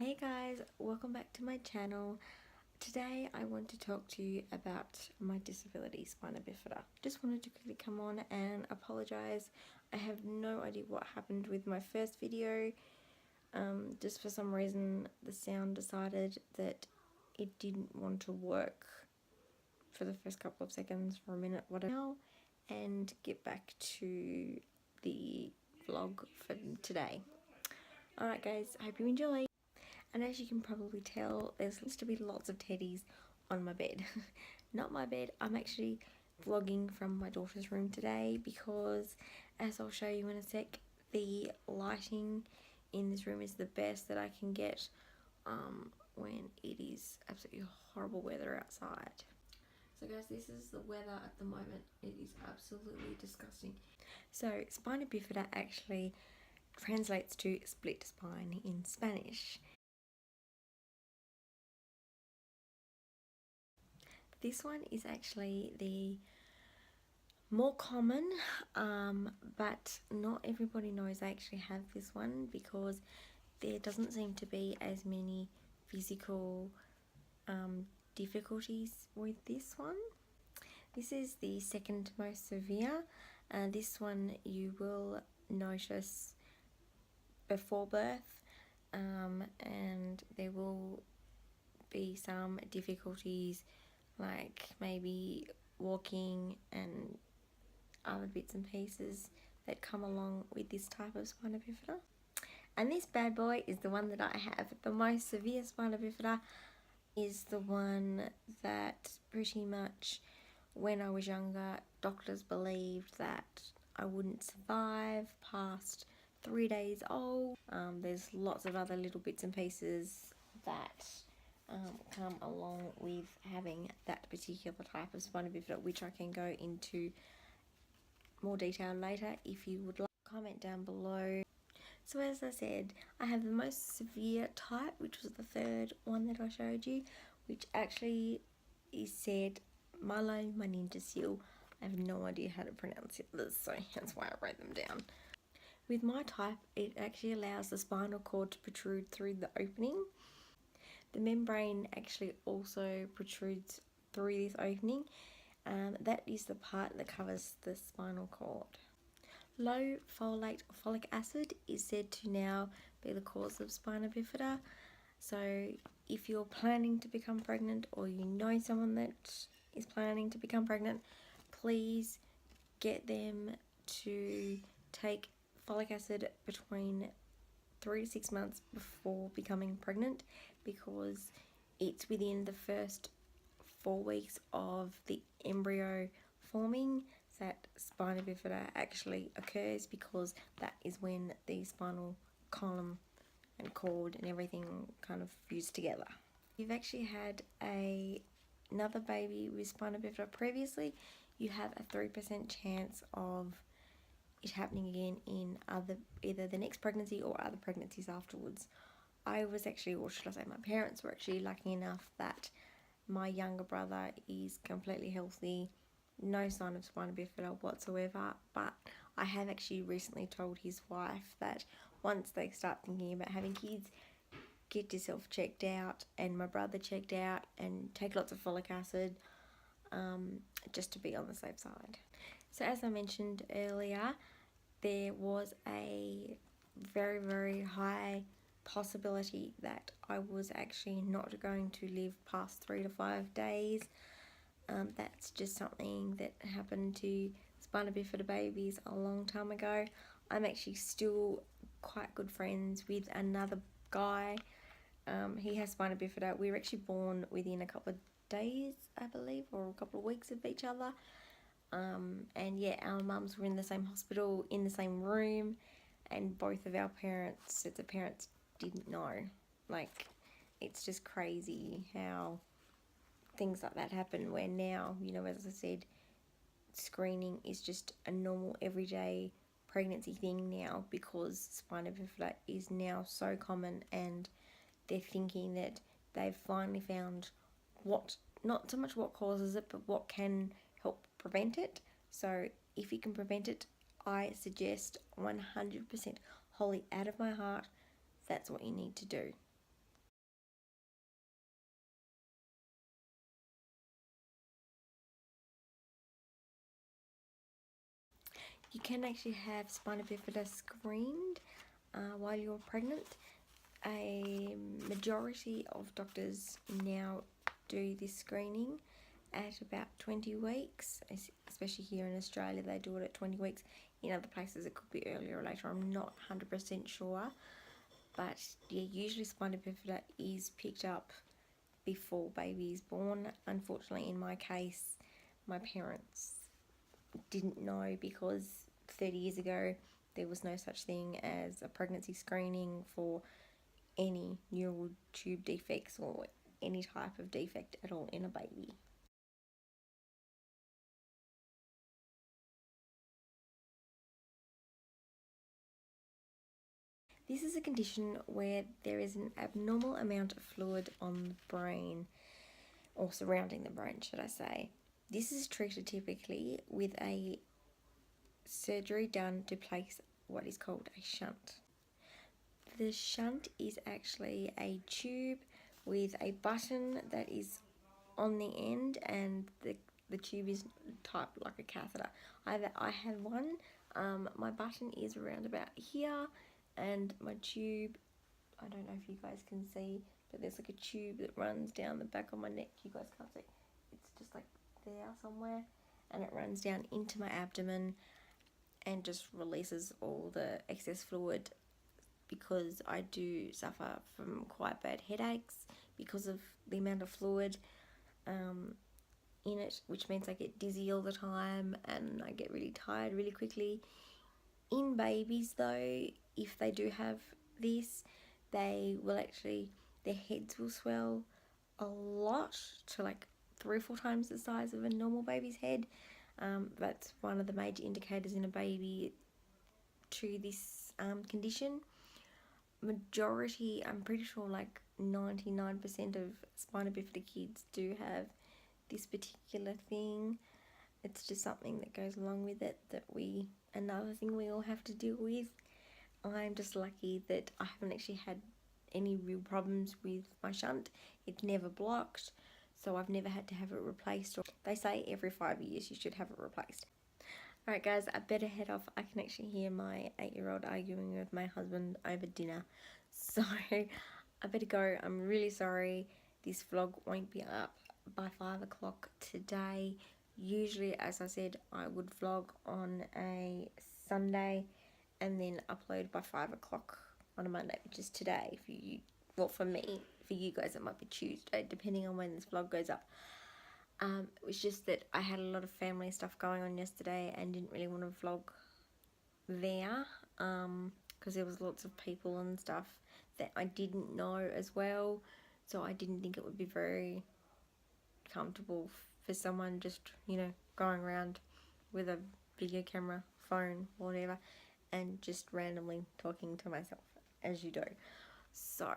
Hey guys, welcome back to my channel. Today I want to talk to you about my disability, Spina Bifida. Just wanted to quickly come on and apologize. I have no idea what happened with my first video. Just for some reason the sound decided that it didn't want to work for the first couple of seconds, for a minute, whatever, and get back to the vlog for today. Alright guys, I hope you enjoy. And as you can probably tell, there's supposed to be lots of teddies on my bed. Not my bed, I'm actually vlogging from my daughter's room today because, as I'll show you in a sec, the lighting in this room is the best that I can get when it is absolutely horrible weather outside. So guys, this is the weather at the moment. It is absolutely disgusting. So Spina Bifida actually translates to split spine in Spanish. This one is actually the more common, but not everybody knows I actually have this one because there doesn't seem to be as many physical difficulties with this one. This is the second most severe. This one you will notice before birth, and there will be some difficulties like maybe walking and other bits and pieces that come along with this type of spina bifida. And this bad boy is the one that I have. The most severe spina bifida is the one that pretty much when I was younger, doctors believed that I wouldn't survive past 3 days old. There's lots of other little bits and pieces that come along with having that particular type of spina bifida, which I can go into more detail later if you would like. Comment down below. So as I said, I have the most severe type, which was the third one that I showed you, which actually is said Milo, my ninja seal. I have no idea how to pronounce it, so that's why I wrote them down. With my type, it actually allows the spinal cord to protrude through the opening. The membrane actually also protrudes through this opening. That is the part that covers the spinal cord. Low folate or folic acid is said to now be the cause of spina bifida. So if you're planning to become pregnant or you know someone that is planning to become pregnant, please get them to take folic acid between 3 to 6 months before becoming pregnant, because it's within the first 4 weeks of the embryo forming that spina bifida actually occurs, because that is when the spinal column and cord and everything kind of fuse together. You've actually had another baby with spina bifida previously, you have a 3% chance of it happening again in either the next pregnancy or other pregnancies afterwards. I was actually, or should I say my parents were actually lucky enough that my younger brother is completely healthy, no sign of spina bifida whatsoever, but I have actually recently told his wife that once they start thinking about having kids, get yourself checked out and my brother checked out and take lots of folic acid, just to be on the safe side. So as I mentioned earlier, there was a very, very high possibility that I was actually not going to live past 3 to 5 days. That's just something that happened to spina bifida babies a long time ago. I'm actually still quite good friends with another guy. He has spina bifida. We were actually born within a couple of days, I believe, or a couple of weeks of each other. And yeah, our mums were in the same hospital, in the same room, and both of our sets of parents didn't know. Like, it's just crazy how things like that happen, where now, you know, as I said, screening is just a normal everyday pregnancy thing now, because spina bifida is now so common, and they're thinking that they've finally found what, not so much what causes it, but what can help prevent it. So if you can prevent it, I suggest 100%, wholly out of my heart, that's what you need to do. You can actually have spina bifida screened while you're pregnant. A majority of doctors now do this screening at about 20 weeks, especially here in Australia they do it at 20 weeks. In other places it could be earlier or later, I'm not 100% sure. But yeah, usually spina bifida is picked up before baby is born. Unfortunately, in my case, my parents didn't know because 30 years ago there was no such thing as a pregnancy screening for any neural tube defects or any type of defect at all in a baby. This is a condition where there is an abnormal amount of fluid on the brain, or surrounding the brain, should I say. This is treated typically with a surgery done to place what is called a shunt. The shunt is actually a tube with a button that is on the end, and the tube is typed like a catheter. I have one. My button is around about here, and my tube, I don't know if you guys can see, but there's like a tube that runs down the back of my neck. You guys can't see. It's just like there somewhere, and it runs down into my abdomen and just releases all the excess fluid, because I do suffer from quite bad headaches because of the amount of fluid in it, which means I get dizzy all the time and I get really tired really quickly. In babies though, if they do have this, they will actually, their heads will swell a lot to like 3 or 4 times the size of a normal baby's head. That's one of the major indicators in a baby to this condition. Majority, I'm pretty sure like 99% of spina bifida kids do have this particular thing. It's just something that goes along with it, that another thing we all have to deal with. I'm just lucky that I haven't actually had any real problems with my shunt. It's never blocked, so I've never had to have it replaced. Or they say every 5 years you should have it replaced. Alright guys, I better head off. I can actually hear my 8-year-old arguing with my husband over dinner. So I better go. I'm really sorry this vlog won't be up by 5 o'clock today. Usually, as I said, I would vlog on a Sunday and then upload by 5 o'clock on a Monday, which is today for you. Well, for me, for you guys it might be Tuesday, depending on when this vlog goes up. It was just that I had a lot of family stuff going on yesterday and didn't really want to vlog there, because there was lots of people and stuff that I didn't know as well, so I didn't think it would be very comfortable for someone just, you know, going around with a video camera, phone, whatever, and just randomly talking to myself, as you do. So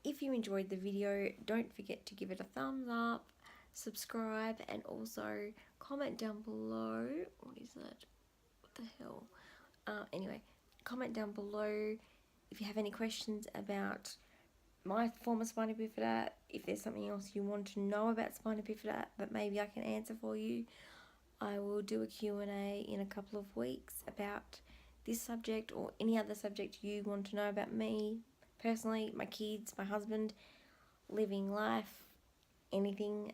if you enjoyed the video, don't forget to give it a thumbs up, subscribe, and also comment down below. What is that? What the hell? Anyway, comment down below if you have any questions about my form of spina bifida, if there's something else you want to know about spina bifida that maybe I can answer for you. I will do a Q&A in a couple of weeks about this subject or any other subject you want to know about me personally, my kids, my husband, living life, anything.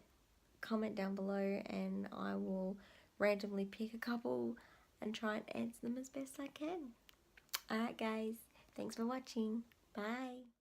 Comment down below and I will randomly pick a couple and try and answer them as best I can. Alright guys, thanks for watching. Bye.